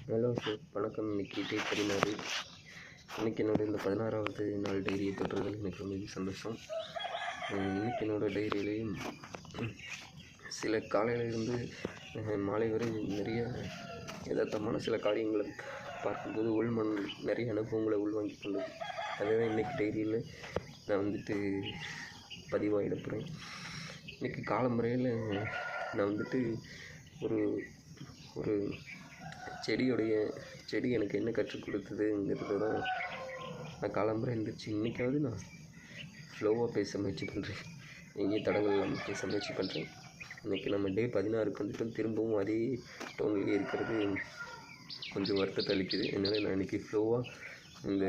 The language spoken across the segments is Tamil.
ஹலோ சார், வணக்கம். இன்றைக்கி டே 16. இன்றைக்கி என்னோடய இந்த 16வது நாள் டைரியை தொடுறதில் எனக்கு ரொம்ப சந்தோஷம். இன்றைக்கி என்னோடய டைரியிலையும் சில காலையிலிருந்து மாலை வரை நிறைய யதார்த்தமான சில காரியங்களை பார்க்கும்போது நிறைய அனுபவங்களை உள்வாங்கி கொண்டது. அதுதான் இன்றைக்கி டைரியில் நான் பதிவாக எடுக்கிறேன். இன்றைக்கி காலம்பறையில் நான் ஒரு ஒரு செடி எனக்கு என்ன கற்றுக் கொடுத்ததுங்கிறது தான் நான் காலம்பறை இருந்துச்சு. இன்றைக்காவது நான் ஸ்லோவாக பேச முயற்சி பண்ணுறேன், எங்கேயும் தடங்கள் இல்லாமல் பேச முயற்சி பண்ணுறேன். இன்றைக்கி நம்ம டே 16க்கு திரும்பவும் அதே டோன்லேயே இருக்கிறது கொஞ்சம் வருத்தத்தை அளிக்குது. அதனால் நான் இன்றைக்கி ஃப்ளோவாக இந்த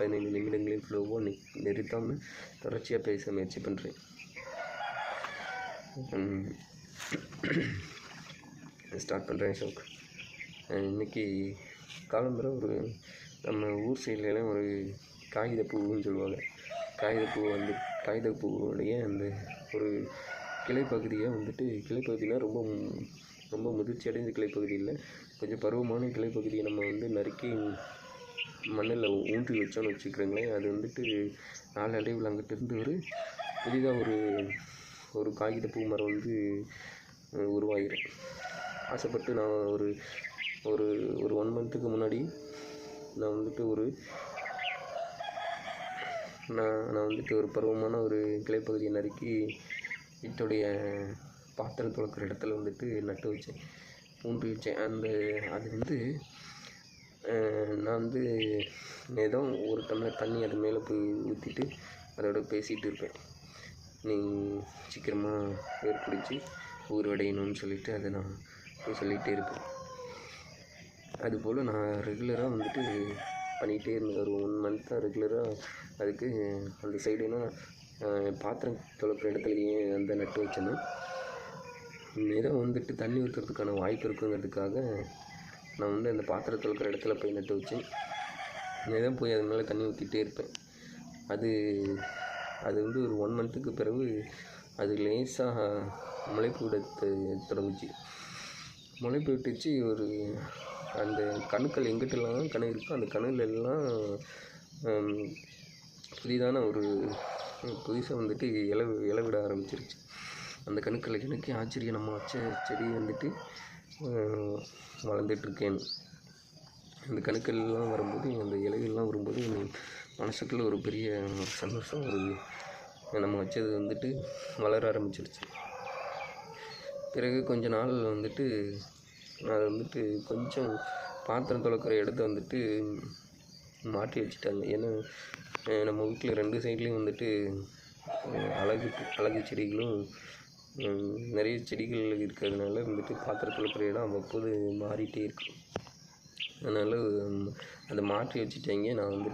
15 நிமிடங்களையும் ஃப்ளோவாக நிறுத்தாமல் தொடர்ச்சியாக பேச முயற்சி பண்ணுறேன். ஸ்டார்ட் பண்ணுறேன் ஷோக்கு. இன்றைக்கி காலம்பறை நம்ம ஊர் சைட்லலாம் ஒரு காகிதப்பூன்னு சொல்லுவாங்க. காகிதப்பூவுடைய அந்த ஒரு கிளைப்பகுதியாக கிளைப்பகுதினா ரொம்ப ரொம்ப முதிர்ச்சி அடைந்த கிளைப்பகுதி இல்லை, கொஞ்சம் பருவமான கிளைப்பகுதியை நம்ம நறுக்கி மண்ணில் ஊன்றி வச்சோன்னு வச்சுக்கிறோங்களேன். அது நாளடைவில் அங்கிட்டிருந்து புதிதாக ஒரு காகிதப்பூ மரம் உருவாகிடும். ஆசைப்பட்டு நான் ஒரு 1 மந்த்துக்கு முன்னாடி நான் ஒரு பருவமான ஒரு கிளைப்பகுதியை நறுக்கி வீட்டுடைய பாத்திரம் துளக்கிற இடத்துல நட்டு வச்சேன், ஊன்றி வச்சேன். அது நான் ஏதோ ஒரு டம்ளர் தண்ணி அது மேலே போய் ஊற்றிட்டு அதோட பேசிகிட்டு இருப்பேன். நீ சீக்கிரமாக வேர் பிடிச்சி ஊர்வடையணும்னு சொல்லிவிட்டு அதை நான் சொல்லிகிட்டே இருப்பேன். அதுபோல் நான் ரெகுலராக பண்ணிகிட்டே இருந்தேன். ஒரு 1 மந்த்தாக ரெகுலராக அதுக்கு அந்த சைடுனா பாத்திரம் துளக்கிற இடத்துலையே நட்டு வச்சேன்னா ஏதோ தண்ணி ஊற்றுறதுக்கான வாய்ப்பு இருக்குங்கிறதுக்காக நான் அந்த பாத்திரம் துளக்கிற இடத்துல போய் நட்டு வச்சேன். ஏதோ போய் அது மேலே தண்ணி ஊற்றிட்டே இருப்பேன். அது ஒரு 1 மந்த்துக்கு பிறகு அது லேசாக முளைப்பு விட தொடங்குச்சு. முளைப்பு விட்டுச்சு. அந்த கணுக்கள் எங்கிட்டலாம் கணு இருக்கோ அந்த கணுலெல்லாம் புதுசாக இலை விட ஆரம்பிச்சிருச்சு. அந்த கணுக்களை எனக்கு ஆச்சரியம், நம்ம வச்ச செடி வளர்ந்துட்டுருக்கேன்னு. அந்த கணுக்கள்லாம் வரும்போது, அந்த இலைகள்லாம் வரும்போது மனசுக்குள்ளே ஒரு பெரிய சந்தோஷம். நம்ம வச்சது வளர ஆரம்பிச்சிருச்சு. பிறகு கொஞ்ச நாள் அது கொஞ்சம் பாத்திரம் துளக்கிற இடத்த மாற்றி வச்சுட்டாங்க. ஏன்னா நம்ம வீட்டில் 2 சைட்லேயும் அழகு செடிகளும் நிறைய செடிகள் இருக்கிறதுனால பாத்திரம் துளக்கிற இடம் அவ்வப்போது மாறிட்டே இருக்கும். அதனால் அதை மாற்றி வச்சுட்டாங்க. நான்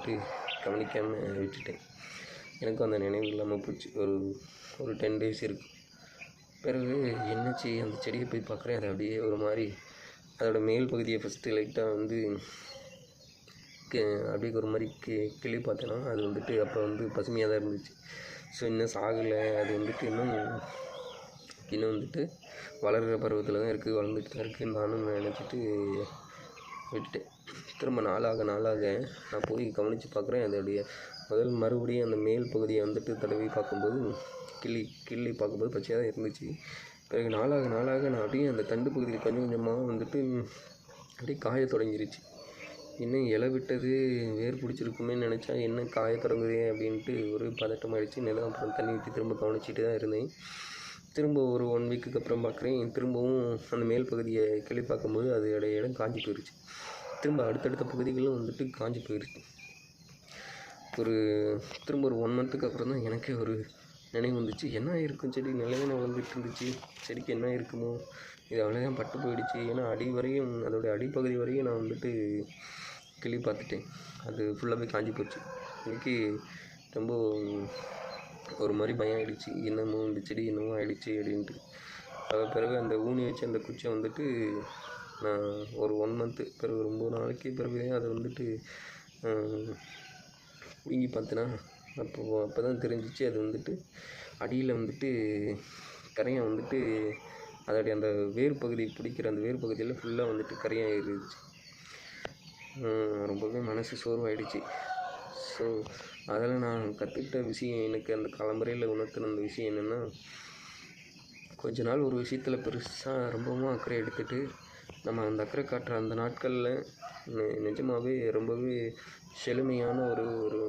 கவனிக்காமல் விட்டுட்டேன். எனக்கும் அந்த நினைவு இல்லாமல் போச்சு. ஒரு 10 days இருக்கும். பிறகு என்னாச்சு, அந்த செடியை போய் பார்க்குறேன். அது அப்படியே ஒரு மாதிரி அதோடய மேல் பகுதியை ஃபஸ்ட்டு லைட்டாக அப்படியே ஒரு மாதிரி கிளி பார்த்தேன்னா அது அப்போ பசுமையாக தான் இருந்துச்சு. ஸோ இன்னும் சாகலை. அது இன்னும் வளர்கிற பருவத்தில் தான் இருக்குது, வளர்ந்துட்டு தான் இருக்குது. நானும் நினச்சிட்டு விட்டுட்டேன். திரும்ப நாளாக நான் போய் கவனித்து பார்க்குறேன். அதோடைய மறுபடியும் அந்த மேல் பகுதியை தடவி பார்க்கும்போது கிள்ளி பார்க்கும்போது பச்சையாக தான் இருந்துச்சு. பிறகு நாளாக நான் அப்படியே அந்த தண்டு பகுதியில் கொஞ்சம் கொஞ்சமாக அப்படியே காய தொடங்கிருச்சு. இன்னும் இலை விட்டது வேர் பிடிச்சிருக்குமே நினச்சா என்ன காய தொடங்குதே அப்படின்ட்டு ஒரு பதட்டமாகிடுச்சு. நிலம் அப்புறம் தண்ணி ஊற்றி திரும்ப கவனிச்சிட்டு தான் இருந்தேன். திரும்ப ஒரு 1 வீக்குக்கு அப்புறம் பார்க்குறேன். திரும்பவும் அந்த மேல் பகுதியை கிளி பார்க்கும்போது அதோடைய இடம் காஞ்சி போயிடுச்சு. திரும்ப அடுத்தடுத்த பகுதிகளும் காஞ்சி போயிடுச்சு. திரும்ப ஒரு 1 மந்த்துக்கு அப்புறம் தான் எனக்கே ஒரு நினைவு வந்துச்சு. என்ன இருக்கும், செடி நிலையான வளர்ந்துட்டு இருந்துச்சு, செடிக்கு என்ன இருக்குமோ, இது அவ்வளோதான் பட்டு போயிடுச்சு. ஏன்னா அதோடைய அடிப்பகுதி வரையும் நான் கிளி பார்த்துட்டேன். அது ஃபுல்லாகவே காஞ்சி போச்சு. எனக்கு ரொம்ப ஒரு மாதிரி பயம் ஆகிடுச்சு. என்னமோ இந்த செடி என்னமோ ஆகிடுச்சு அப்படின்ட்டு. பிறகு அந்த ஊனி வச்சு அந்த குச்சை நான் ஒரு 1 மந்த்து பிறகு 9 நாளைக்கு பிறகு அதை பிடுங்கி பார்த்தேன்னா அப்போ தான் தெரிஞ்சிச்சு. அது அடியில் கரையான் அதோடைய அந்த வேர் பகுதி பிடிக்கிற அந்த வேர் பகுதியில் ஃபுல்லாக கரையான் இருந்துச்சு. ரொம்பவே மனசு சோர்வாயிடுச்சு. ஸோ அதில் நான் கற்றுக்கிட்ட விஷயம், எனக்கு அந்த காலம்பறையில் உணர்த்தின அந்த விஷயம் என்னென்னா, கொஞ்ச நாள் ஒரு விஷயத்தில் பெருசாக ரொம்பவும் அக்கறை எடுத்துகிட்டு நம்ம அந்த அக்கறை காட்டுற அந்த நாட்களில் நிஜமாகவே ரொம்பவே செழுமையான ஒரு ஒரு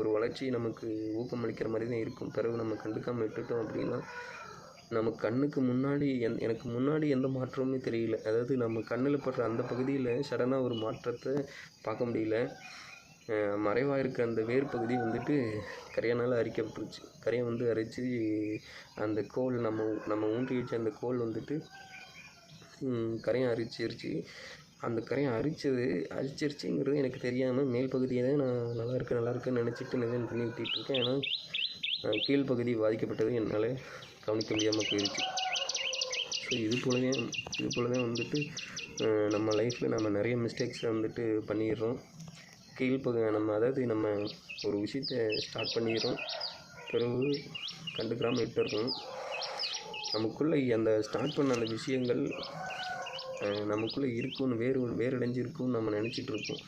ஒரு வளர்ச்சி நமக்கு ஊக்கமளிக்கிற மாதிரி தான் இருக்கும். பிறகு நம்ம கண்டுக்காமல் விட்டுட்டோம் அப்படின்னா, நம்ம கண்ணுக்கு முன்னாடி எனக்கு முன்னாடி எந்த மாற்றமுமே தெரியல. அதாவது நம்ம கண்ணில் படுற அந்த பகுதியில் சடனாக ஒரு மாற்றத்தை பார்க்க முடியல. மறைவாக இருக்க அந்த வேர் பகுதி வந்துட்டு கரையானால் அரிக்கப்பட்டுருச்சு. கரையை வந்து அரித்து அந்த கோல் நம்ம ஊன்றி வச்ச அந்த கோல் வந்துட்டு கரையை அரிச்சிருச்சு. அந்த கரையை அரிச்சிருச்சுங்கிறது எனக்கு தெரியாமல் மேல் பகுதியை தான் நான் நல்லா இருக்குன்னு நினச்சிட்டு நிதம் பண்ணி விட்டுட்டுருக்கேன். ஏன்னா கீழ்ப்பகுதி பாதிக்கப்பட்டது என்னால் கவனிக்க முடியாமல் போயிடுச்சு. ஸோ இது போல தான் வந்துட்டு நம்ம லைஃப்பில் நம்ம நிறைய மிஸ்டேக்ஸை வந்துட்டு பண்ணிடுறோம். அதாவது நம்ம ஒரு விஷயத்தை ஸ்டார்ட் பண்ணிடுறோம், பிறகு கண்டுக்காமல் விட்டுடுறோம். நமக்குள்ளே அந்த ஸ்டார்ட் பண்ண அந்த விஷயங்கள் நமக்குள்ளே இருக்குன்னு வேரடைஞ்சிருக்குன்னு நம்ம நினச்சிட்டு இருக்கோம்.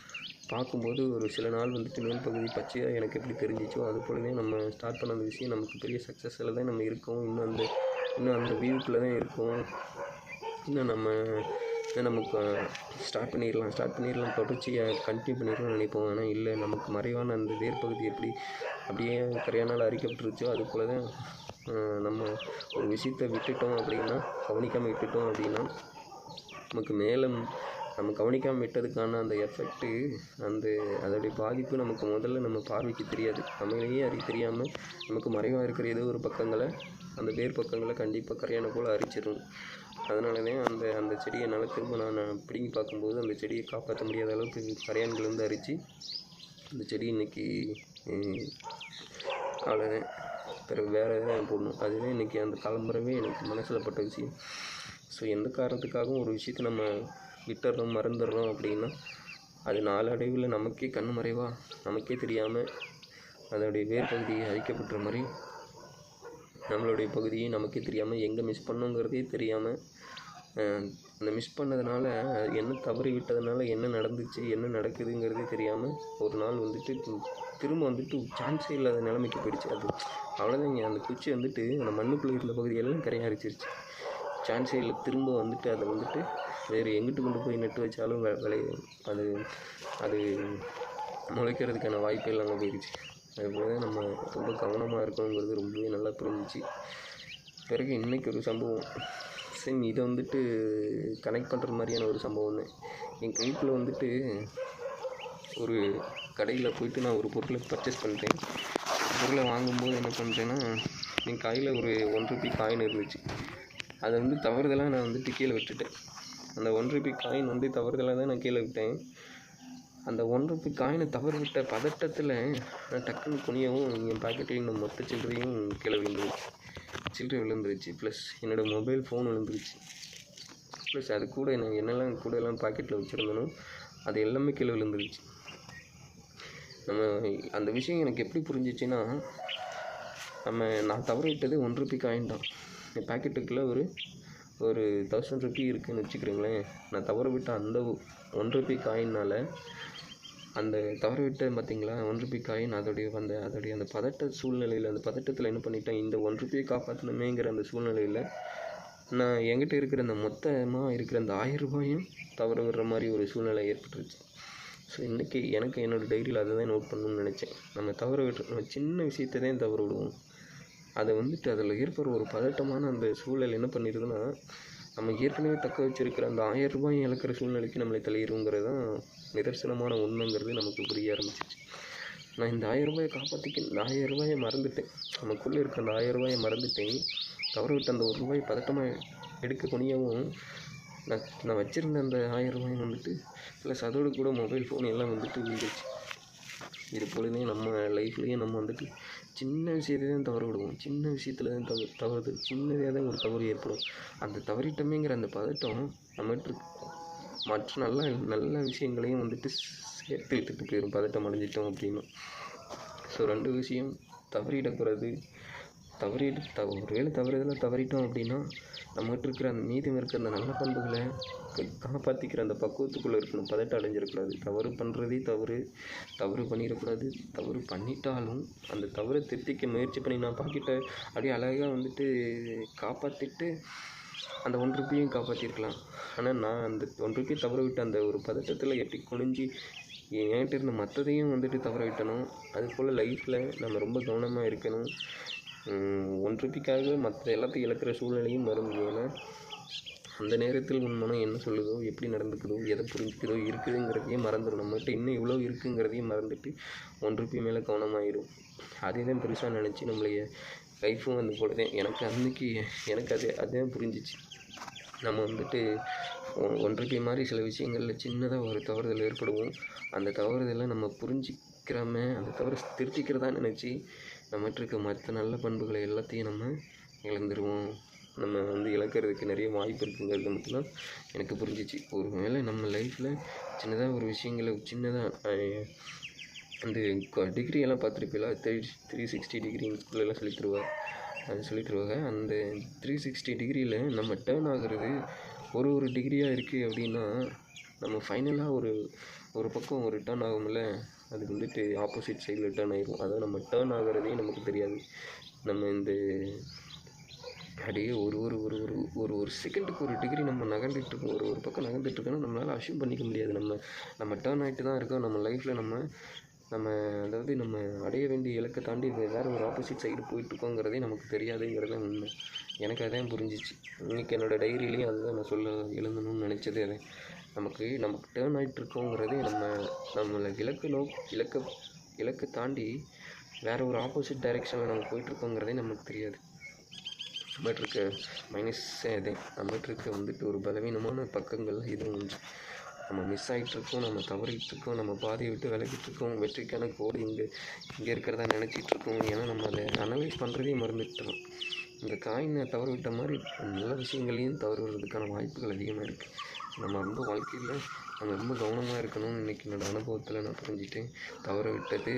பார்க்கும்போது ஒரு சில நாள் வந்துட்டு மேல் பகுதி பச்சையாக எனக்கு எப்படி தெரிஞ்சிச்சோ அது போலவே நம்ம ஸ்டார்ட் பண்ண அந்த விஷயம் நமக்கு பெரிய சக்ஸஸில் தான் நம்ம இருக்கோம். இன்னும் அந்த வியூக்குள்ளே தான் இருக்கோம். இன்னும் நமக்கு ஸ்டார்ட் பண்ணிடலாம் தொடர்ச்சியாக கண்டினியூ பண்ணிடலாம்னு நினைப்போம். ஆனால் இல்லை, நமக்கு மறைவான அந்த வேர் பகுதி எப்படி அப்படியே கரையானால் அரிக்கப்பட்டுருச்சோ அது போல தான் நம்ம ஒரு விஷயத்தை விட்டுட்டோம் அப்படின்னா, கவனிக்காமல் விட்டுட்டோம் அப்படின்னா, நமக்கு மேலும் நம்ம கவனிக்காமல் விட்டதுக்கான அந்த எஃபெக்ட்டு, அதோடைய பாதிப்பு நமக்கு முதல்ல நம்ம பார்வைக்கு தெரியாது. நம்மளையே தெரியாமல் நமக்கு மறைவாக இருக்கிற ஏதோ ஒரு பக்கங்களை, அந்த வேர் பக்கங்களை கண்டிப்பாக கரையான போல் அரிச்சிடும். அதனால தான் அந்த செடியை என்னால் திரும்ப நான் பிடுங்கி பார்க்கும்போது அந்த செடியை காப்பாற்ற முடியாத அளவுக்கு கரையான்கள் வந்து அரித்து அந்த செடி இன்றைக்கி அவ்வளோதான். பிறகு வேறு எதாவது போடணும். அதுதான் இன்றைக்கி அந்த காலம்பரமே எனக்கு மனசில் பட்ட விஷயம். ஸோ எந்த காரணத்துக்காகவும் ஒரு விஷயத்தை நம்ம விட்டுறோம், மறந்துடுறோம் அப்படின்னா, அது நாளடைவில் நமக்கே கண் மறைவாக நமக்கே தெரியாமல் அதோடைய வேர் பகுதி அழிக்கப்பட்ட மாதிரி நம்மளுடைய பகுதியை நமக்கே தெரியாமல் எங்கே மிஸ் பண்ணோங்கிறதே தெரியாமல், அந்த மிஸ் பண்ணதுனால என்ன தவறி விட்டதுனால என்ன நடந்துச்சு, என்ன நடக்குதுங்கிறதே தெரியாமல் ஒரு நாள் வந்துட்டு திரும்ப வந்துட்டு சான்ஸே இல்லாத நிலைமைக்கு போயிடுச்சு. அது அவ்வளோதாங்க. அந்த குச்சி வந்துட்டு அந்த மண்ணுக்குள்ளே இருந்த பகுதியெல்லாம் கரையை அரிச்சிருச்சு. சான்ஸே இல்லை. திரும்ப வந்துட்டு அதை வந்துட்டு வேறு எங்கிட்டு கொண்டு போய் நட்டு வச்சாலும் அது முளைக்கிறதுக்கான வாய்ப்பே இல்லாமல் போயிடுச்சு. அதுபோல தான் நம்ம ரொம்ப கவனமாக இருக்கணுங்கிறது ரொம்பவே நல்லா புரிஞ்சிச்சு. பிறகு இன்றைக்கி ஒரு சம்பவம், சேம் இதை வந்துட்டு கனெக்ட் பண்ணுற மாதிரியான ஒரு சம்பவம் தான். என் வீட்டில் வந்துட்டு ஒரு கடையில் போயிட்டு நான் ஒரு பொருளை பர்ச்சேஸ் பண்ணிட்டேன். பொருளை வாங்கும்போது என்ன பண்ணுறேன்னா, என் கையில் ஒரு 1 ரூபி காயின் இருந்துச்சு. அதை வந்து தவறுதலாக நான் வந்துட்டு கீழே விட்டுட்டேன். அந்த 1 ரூபி காயின் வந்து தவறுதலாக தான் நான் கீழே விட்டேன். அந்த 1 ரூபி காயினை தவறு விட்ட பதட்டத்தில் நான் டக்குன்னு குனியவும் என் பாக்கெட்டில் இந்த மொத்த சில்லறையும் கீழே விழுந்துருச்சு. ப்ளஸ் என்னோடய மொபைல் ஃபோன் விழுந்துருச்சு. ப்ளஸ் அது கூட நான் என்னெல்லாம் பாக்கெட்டில் வச்சுருந்தனோ அது எல்லாமே கீழே விழுந்துருச்சு. அந்த விஷயம் எனக்கு எப்படி புரிஞ்சிச்சுன்னா, நான் தவறு விட்டது 1 ரூபி காயின் தான். என் பாக்கெட்டுக்குள்ளே ஒரு 1000 ரூபி இருக்குதுன்னு வச்சுக்கிறீங்களேன். நான் தவறு விட்ட அந்த 1 ரூபி காயினால், அந்த தவறு விட்டேன் பார்த்தீங்களா 1 ரூபி காயின், அதோடைய அந்த பதட்ட சூழ்நிலையில், அந்த பதட்டத்தில் என்ன பண்ணிட்டேன், இந்த 1 ரூபியை காப்பாற்றணுமேங்கிற அந்த சூழ்நிலையில் நான் என்கிட்ட இருக்கிற அந்த மொத்தமாக இருக்கிற அந்த 1000 ரூபாயும் தவறு விடுற மாதிரி ஒரு சூழ்நிலை ஏற்பட்டுருச்சு. ஸோ இன்றைக்கி எனக்கு என்னோடய டைரியில் அதை தான் நோட் பண்ணணும்னு நினச்சேன். நம்ம சின்ன விஷயத்தை தான் தவறு விடுவோம். அதை வந்துட்டு அதில் ஏற்படுற ஒரு பதட்டமான அந்த சூழல் என்ன பண்ணிடுதுன்னா, நம்ம ஏற்கனவே தக்க வச்சுருக்கிற அந்த 1000 ரூபாயும் இழக்கிற சூழ்நிலைக்கு நம்மளை தள்ளிடுங்கிறது தான் நிதர்சனமான உண்மைங்கிறது நமக்கு புரிய ஆரம்பிச்சிச்சு. நான் இந்த 1000 ரூபாயை இந்த 1000 ரூபாயை மறந்துட்டேன். நமக்குள்ளே இருக்க அந்த 1000 ரூபாயை மறந்துட்டேன். தவறு விட்டு அந்த 1 ரூபாய் பதட்டமாக எடுக்க குனியவும் நான் வச்சுருந்த அந்த 1000 ரூபாயும் வந்துட்டு ப்ளஸ் அதோடு கூட மொபைல் ஃபோன் எல்லாம் வந்துட்டு விழுந்துருச்சு. இது போலவே நம்ம லைஃப்லேயே நம்ம வந்துட்டு சின்ன விஷயத்தை தான் தவறு விடுவோம். சின்ன விஷயத்தில் தான் சின்னதாக தான் ஒரு தவறு ஏற்படும். அந்த தவறிட்டமேங்கிற அந்த பதட்டம் நம்மகிட்ட மற்ற நல்ல விஷயங்களையும் வந்துட்டு சேர்த்து எடுத்துகிட்டு போயிடும், பதட்டம் அடைஞ்சிட்டோம் அப்படின்னா. ஸோ 2 விஷயம், தவறிடக்கூடாது. ஒருவேளை தவறுதலாக தவறிட்டோம் அப்படின்னா நம்மகிட்ட இருக்கிற அந்த மீதம் இருக்கிற அந்த நல்ல பண்புகளை காப்பாற்றிக்கிற அந்த பக்குவத்துக்குள்ளே இருக்கணும். பதட்டம் அடைஞ்சிடக்கூடாது. தவறு பண்ணுறதே தவறு பண்ணிடக்கூடாது. தவறு பண்ணிட்டாலும் அந்த தவறை திருத்திக்க முயற்சி பண்ணி நான் பாக்கெட்டை அப்படியே அழகாக வந்துட்டு காப்பாற்றிட்டு அந்த ₹1 காப்பாற்றிருக்கலாம். ஆனால் நான் அந்த ₹1 தவற விட்டு அந்த ஒரு பதட்டத்தில் எப்படி குனிஞ்சு என்கிட்ட இருந்த மற்றதையும் வந்துட்டு தவற விட்டணும். அதுபோல் லைஃப்பில் நம்ம ரொம்ப கவனமாக இருக்கணும். ₹1க்காக மற்ற எல்லாத்தையும் இழக்கிற சூழ்நிலையும் வரும். ஏன்னா அந்த நேரத்தில் உன் மனம் என்ன சொல்லுதோ, எப்படி நடந்துக்குதோ, எதை புரிஞ்சுக்குதோ இருக்குதுங்கிறதையும் மறந்துடும். நம்மகிட்ட இன்னும் இவ்வளோ இருக்குங்கிறதையும் மறந்துட்டு ₹1 மேலே கவனமாயிடும். அதே தான் பெருசாக நினச்சி நம்மளைய லைஃப்பும் வந்து போல தான். எனக்கு அதுதான் புரிஞ்சிச்சு. நம்ம வந்துட்டு ₹1 மாதிரி சில விஷயங்களில் சின்னதாக ஒரு தவறுதல் ஏற்படுவோம். அந்த தவறுதலை நம்ம புரிஞ்சிக்கிறாம அந்த தவறை திருத்திக்கிறதா நினச்சி நம்மகிட்ட இருக்க மற்ற நல்ல பண்புகளை எல்லாத்தையும் நம்ம இழந்துருவோம். நம்ம வந்து இழக்கிறதுக்கு நிறைய வாய்ப்பு இருக்குங்கிறது மட்டும்தான் எனக்கு புரிஞ்சிச்சு. ஒரு வேளை நம்ம லைஃப்பில் சின்னதாக ஒரு விஷயங்களை சின்னதாக அந்த டிகிரியெல்லாம் பார்த்துருப்பீங்களா? 360 டிகிரிக்குள்ளெல்லாம் சொல்லித்தருவாங்க. அந்த 360 டிகிரியில் நம்ம டேர்ன் ஆகிறது ஒரு டிகிரியாக இருக்குது அப்படின்னா நம்ம ஃபைனலாக ஒரு பக்கம் ஒரு டேர்ன் ஆகும்ல, அது வந்துட்டு ஆப்போசிட் சைடில் டேர்ன் ஆகிடும். அதாவது நம்ம டேர்ன் ஆகிறதே நமக்கு தெரியாது. நம்ம இந்த அப்படியே ஒரு செகண்டுக்கு ஒரு டிகிரி நம்ம நகர்ந்துட்டுருக்கோம். ஒரு பக்கம் நகர்ந்துட்டுருக்கோன்னா நம்மளால் அஷ்யூம் பண்ணிக்க முடியாது. நம்ம டேர்ன் ஆகிட்டு தான் இருக்கோம். நம்ம லைஃப்பில் நம்ம அதாவது நம்ம அடைய வேண்டிய இலக்கை தாண்டி வேறு ஒரு ஆப்போசிட் சைடு போயிட்டுருக்கோங்கிறதே நமக்கு தெரியாதுங்கிறது உண்மை. எனக்கு அதான் புரிஞ்சிச்சு. இன்றைக்கி என்னோடய டைரியிலையும் அதுதான் நான் எழுதணும்னு நினச்சது. அதான் நமக்கு டேர்ன் ஆகிட்டுருக்கோங்கிறதே நம்மளை இலக்கை தாண்டி வேறு ஒரு ஆப்போசிட் டைரெக்ஷனில் நம்ம போயிட்டுருக்கோங்கிறதே நமக்கு தெரியாது. நம்மகிட்ட இருக்க மைனஸே அதே. நம்மகிட்ட இருக்க வந்துட்டு ஒரு பலவீனமான பக்கங்கள் இதுவும் ஒன்று. நம்ம மிஸ் ஆகிட்டுருக்கோம், நம்ம தவறிட்டுருக்கோம், நம்ம பாதையை விட்டு விலகிட்டுருக்கோம். வெற்றிக்கான கோடு இங்கே இருக்கிறதா நினச்சிட்ருக்கோம். ஏன்னா நம்ம அதை அனலைஸ் பண்ணுறதே மறந்துட்டோம். இந்த காயினை தவற விட்ட மாதிரி நல்ல விஷயங்களையும் தவறு விடுறதுக்கான வாய்ப்புகள் அதிகமாக இருக்குது. நம்ம வாழ்க்கையில் நம்ம ரொம்ப கவனமாக இருக்கணும்னு இன்றைக்கி என்னோடய அனுபவத்தில் நான் புரிஞ்சுட்டேன். தவற விட்டது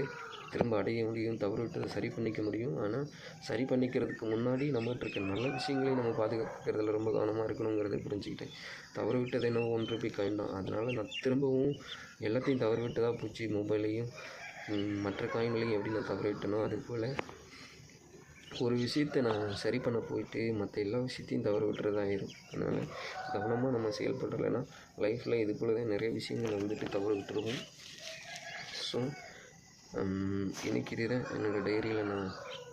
திரும்ப அடைய முடியும், தவறு விட்டதை சரி பண்ணிக்க முடியும். ஆனால் சரி பண்ணிக்கிறதுக்கு முன்னாடி நம்மகிட்ட இருக்க நல்ல விஷயங்களையும் நம்ம பாதுகாக்கிறதுல ரொம்ப கவனமாக இருக்கணுங்கிறத புரிஞ்சுக்கிட்டேன். தவறு விட்டது என்னவோ ₹1 காயின் தான். அதனால் நான் திரும்பவும் எல்லாத்தையும் தவறு விட்டதாக போச்சு. மொபைலையும் மற்ற காயின்களையும் எப்படி நான் தவற விட்டனோ அதுபோல் ஒரு விஷயத்தை நான் சரி பண்ண போயிட்டு மற்ற எல்லா விஷயத்தையும் தவற விட்டுறதாயிரும். அதனால் கவனமாக நம்ம செயல்படலைன்னா லைஃப்பில் இது போல தான் நிறைய விஷயங்கள் வந்துட்டு தவற விட்டுருவோம். ஸோ இன்றைக்கி இதுதான் என்னோடய டைரியில் நான்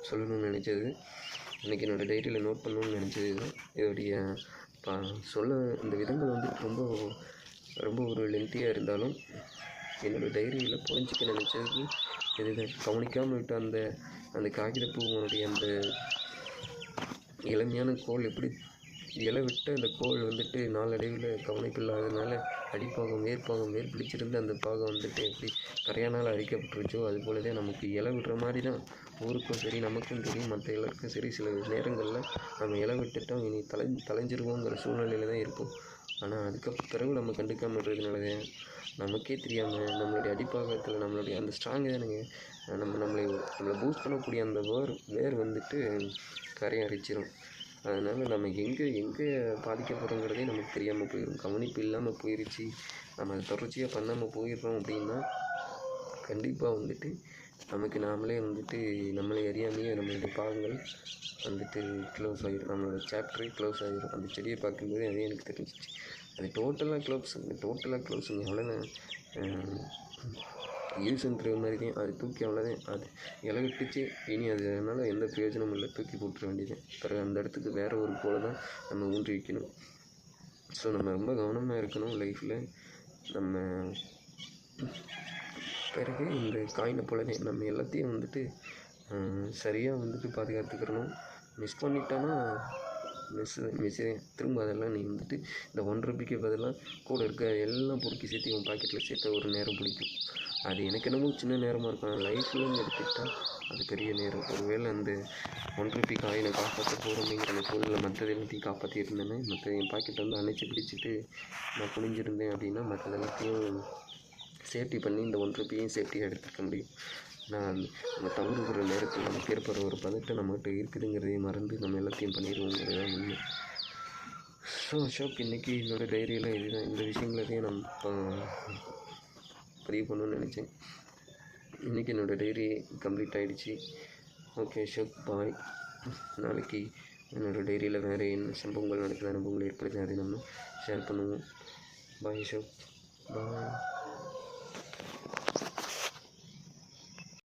சொல்லணும்னு நினச்சது. இன்றைக்கி என்னோடய டைரியில் நோட் பண்ணணும்னு நினச்சது இதுதான். இதோடைய இந்த விதங்கள் வந்துட்டு ரொம்ப ஒரு லென்த்தியாக இருந்தாலும் என்னோடய டைரியில் புரிஞ்சிக்க நினச்சது இதுதான். கவனிக்காமல் விட்ட அந்த காகிதப்பூவனுடைய அந்த இளமையான கோல் எப்படி இலை விட்டு அந்த கோல் வந்துட்டு நாளடைவில் கவனிப்பில்லாததுனால அடிப்பாகம் வேர் பிடிச்சிருந்து அந்த பாகம் வந்துட்டு எப்படி கரையானால் அழிக்கப்பட்டுருச்சோ அதுபோல தான் நமக்கு இலை விடுற மாதிரி தான் ஊருக்கும் சரி நமக்கும் சரி மற்ற எல்லாருக்கும் சரி சில நேரங்களில் நம்ம இலை விட்டுட்டோம் இனி தலைஞ்சிருவோங்கிற சூழ்நிலையில் தான் இருப்போம். ஆனால் அதுக்கு பிறகு நம்ம கண்டுக்காமல் இருக்கிறதுனால தான் நமக்கே தெரியாமல் நம்மளுடைய அடிப்பாகத்தில் நம்மளுடைய அந்த ஸ்ட்ராங்கு தானுங்க நம்மளை பூஸ்ட் பண்ணக்கூடிய அந்த வேர் வந்துட்டு கரையை அரிச்சிடும். அதனால் நம்ம எங்கே பாதிக்கப்படுறோங்கிறதே நமக்கு தெரியாமல் போயிடும். கவனிப்பு இல்லாமல் போயிடுச்சு, நம்ம அதை தொடர்ச்சியாக பண்ணாமல் போயிடுறோம் அப்படின்னா கண்டிப்பாக வந்துட்டு நமக்கு நாமளே வந்துட்டு நம்மளை அறியாமையே நம்மளுடைய பாகங்கள் வந்துட்டு க்ளோஸ் ஆகிடும். நம்மளோட சாப்டரே க்ளோஸ் ஆகிடும். அந்த செடியை பார்க்கும்போது அதே எனக்கு தெரிஞ்சிச்சு. அது டோட்டலாக க்ளோஸுங்க அவ்வளோதான். யூசன் த்ரோ மாதிரி தான். அது தூக்கி அவ்வளோதான். அது இலை விட்டுச்சு, இனி அதனால் எந்த பிரயோஜனமும் இல்லை, தூக்கி போட்டுற வேண்டியது. பிறகு அந்த இடத்துக்கு வேறு ஒரு போல தான் நம்ம ஊன்றி வைக்கணும். ஸோ நம்ம ரொம்ப கவனமாக இருக்கணும் லைஃப்பில். நம்ம பிறகு இந்த காயினை போலவே நம்ம எல்லாத்தையும் வந்துட்டு சரியாக வந்துட்டு பாதுகாத்துக்கிறணும். மிஸ் பண்ணிட்டோன்னா மிஸ்ஸு திரும்ப அதெல்லாம் நீ வந்துட்டு இந்த ₹1 பதிலாக கூட இருக்க எல்லாம் பொறுக்கி சேர்த்து உன் பாக்கெட்டில் சேர்த்த ஒரு நேரம் பிடிக்கும். அது எனக்கு என்னமோ சின்ன நேரமாக இருக்கும். லைஃப்லன்னு எடுத்துக்கிட்டால் அது பெரிய நேரம். ஒருவேளை அந்த ₹1 காயினை காப்பாற்ற போகிறோம் அப்படிங்கிற அந்த சூழலில் மற்றது எல்லாத்தையும் காப்பாற்றியிருந்தேன்னா மற்ற என் பாக்கெட்டை வந்து அணைச்சி பிடிச்சிட்டு நான் குனிஞ்சிருந்தேன் அப்படின்னா மற்றது எல்லாத்தையும் சேஃப்டி பண்ணி இந்த ₹1 சேஃப்டியாக எடுத்துக்க முடியும். நான் நம்ம தவறுகிற நேரத்தில் நமக்கு ஏற்படுற ஒரு பதட்டம் நம்மகிட்ட இருக்குதுங்கிறதையே மறந்து நம்ம எல்லாத்தையும் பண்ணிடுவோங்கிறது தான் உண்மை. ஸோ அசோக், இன்றைக்கி என்னோடய டைரியில் இதுதான், இந்த விஷயங்களதையும் நான் பதிவு பண்ணணும்னு நினச்சேன். இன்றைக்கி என்னோடய டைரி கம்ப்ளீட் ஆகிடுச்சு. ஓகே அசோக், பாய். நாளைக்கு என்னோடய டைரியில் வேறு என்ன சம்பவங்கள் நடக்குது, அனுபவங்கள் ஏற்படுது, அதை நம்ம ஷேர் பண்ணுவோம். பாய் அசோக், பாய்.